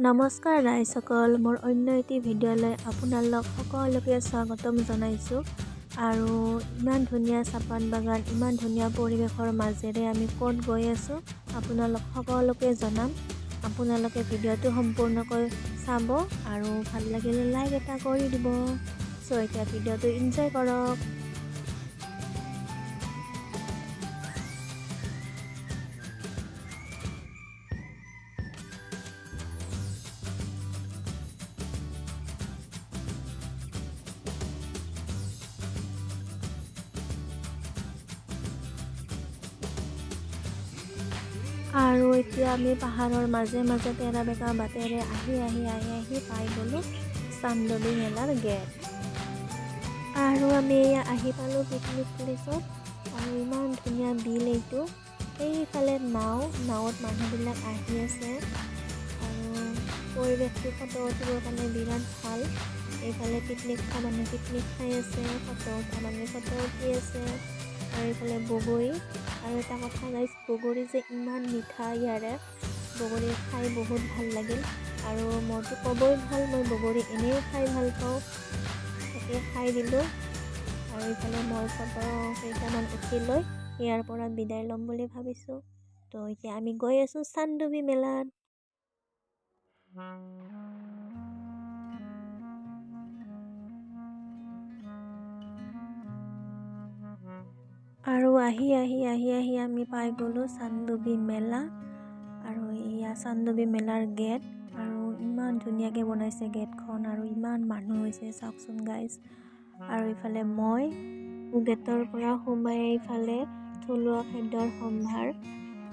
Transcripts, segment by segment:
নমস্কাৰ ৰাইজসকল, মোৰ অন্য এটি ভিডিঅ'লৈ আপোনালোক সকলোকে স্বাগতম জনাইছোঁ। আৰু ইমান ধুনীয়া চাপাত বাগান, ইমান ধুনীয়া পৰিৱেশৰ মাজেৰে আমি ক'ত গৈ আছোঁ আপোনালোক সকলোকে জনাম। আপোনালোকে ভিডিঅ'টো সম্পূৰ্ণকৈ চাব আৰু ভাল লাগিলে লাইক এটা কৰি দিব। চ' এতিয়া ভিডিঅ'টো এনজয় কৰক। আৰু এতিয়া আমি পাহাৰৰ মাজে মাজে তেৰা বেকা বাটেৰে আহি পাই গ'লোঁ চান্দবী মেলাৰ গেট। আৰু আমি আহি পালোঁ পিকনিক প্লেচত। আৰু ইমান ধুনীয়া বিল এইটো। এইফালে নাৱত মানুহবিলাক আহি আছে আৰু পৰিৱেশটো ফটো উঠিবৰ কাৰণে বিৰাট ভাল। এইফালে পিকনিক খোৱা মানুহ পিকনিক খাই আছে, ফটো উঠা মানুহে ফটো উঠি আছে। আৰু এইফালে বগৰী। আৰু এটা কথা গাইজ, বগৰী যে ইমান মিঠা, ইয়াৰে বগৰী খাই বহুত ভাল লাগিল। আৰু মইতো ক'বই ভাল, মই বগৰী এনেই খাই ভাল পাওঁ, তাকে খাই দিলোঁ। আৰু এইফালে মই ফটো কেইটামান উঠি লৈ ইয়াৰ পৰা বিদায় ল'ম বুলি ভাবিছোঁ। তো এতিয়া আমি গৈ আছোঁ চান্দবী মেলাত। আৰু আহি আমি পাই গ'লোঁ চান্দবী মেলা। আৰু এয়া চান্দবী মেলাৰ গেট। আৰু ইমান ধুনীয়াকৈ বনাইছে গেটখন, আৰু ইমান মানুহ হৈছে চাওকচোন গাইজ। আৰু ইফালে মই গেটৰ পৰা সোমাই এইফালে থলুৱা খাদ্যৰ সম্ভাৰ,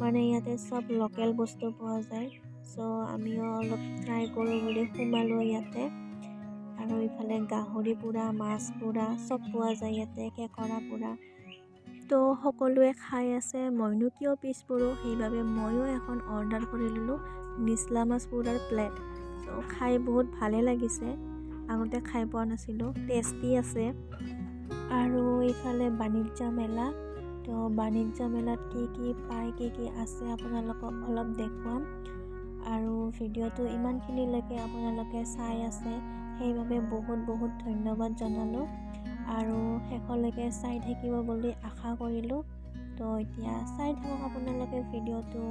মানে ইয়াতে চব লোকেল বস্তু পোৱা যায়। চ' আমিও অলপ ট্ৰাই কৰোঁ বুলি সোমালোঁ ইয়াতে। আৰু ইফালে গাহৰি পোৰা, মাছ পোৰা চব পোৱা যায় ইয়াতে, কেঁকোৰা পোৰা। তো সকলোৱে খাই আছে, মইনো কিয় পিছ পৰোঁ, সেইবাবে ময়ো এখন অৰ্ডাৰ কৰি ল'লোঁ নিচলা মাছ পোৰাৰ প্লেট। চ' খাই বহুত ভালে লাগিছে, আগতে খাই পোৱা নাছিলোঁ, টেষ্টি আছে। আৰু এইফালে বাণিজ্য মেলা। তো বাণিজ্য মেলাত কি পায়, কি আছে আপোনালোকক অলপ দেখুৱাম। আৰু ভিডিঅ'টো ইমানখিনিলৈকে আপোনালোকে চাই আছে, সেইবাবে বহুত ধন্যবাদ জনালোঁ। আৰু শেষলৈকে চাই থাকিব বুলি আশা কৰিলোঁ। তো এতিয়া চাই থাকক আপোনালোকে ভিডিঅ'টো।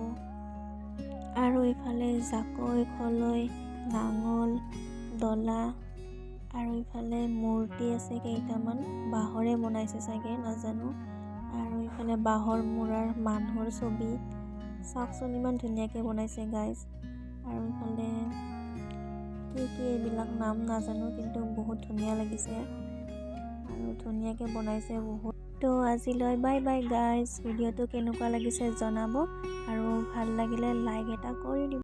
আৰু ইফালে জাকৈ, খলৈ, নাঙল, ডলা, আৰু ইফালে মূৰ্তি আছে কেইটামান, বাঁহৰে বনাইছে চাগে নাজানো। আৰু ইফালে বাঁহৰ মূৰাৰ মানুহৰ ছবি চাওকচোন, ইমান ধুনীয়াকৈ বনাইছে গাইজ। আৰু ইফালে কি এইবিলাক নাম নাজানো, কিন্তু বহুত ধুনীয়া লাগিছে আৰু ধুনীয়াকৈ বনাইছে বহুত। তো আজিলৈ বাই বাই গাইজ। ভিডিঅ'টো কেনেকুৱা লাগিছে জনাব, আৰু ভাল লাগিলে লাইক এটা কৰি দিব।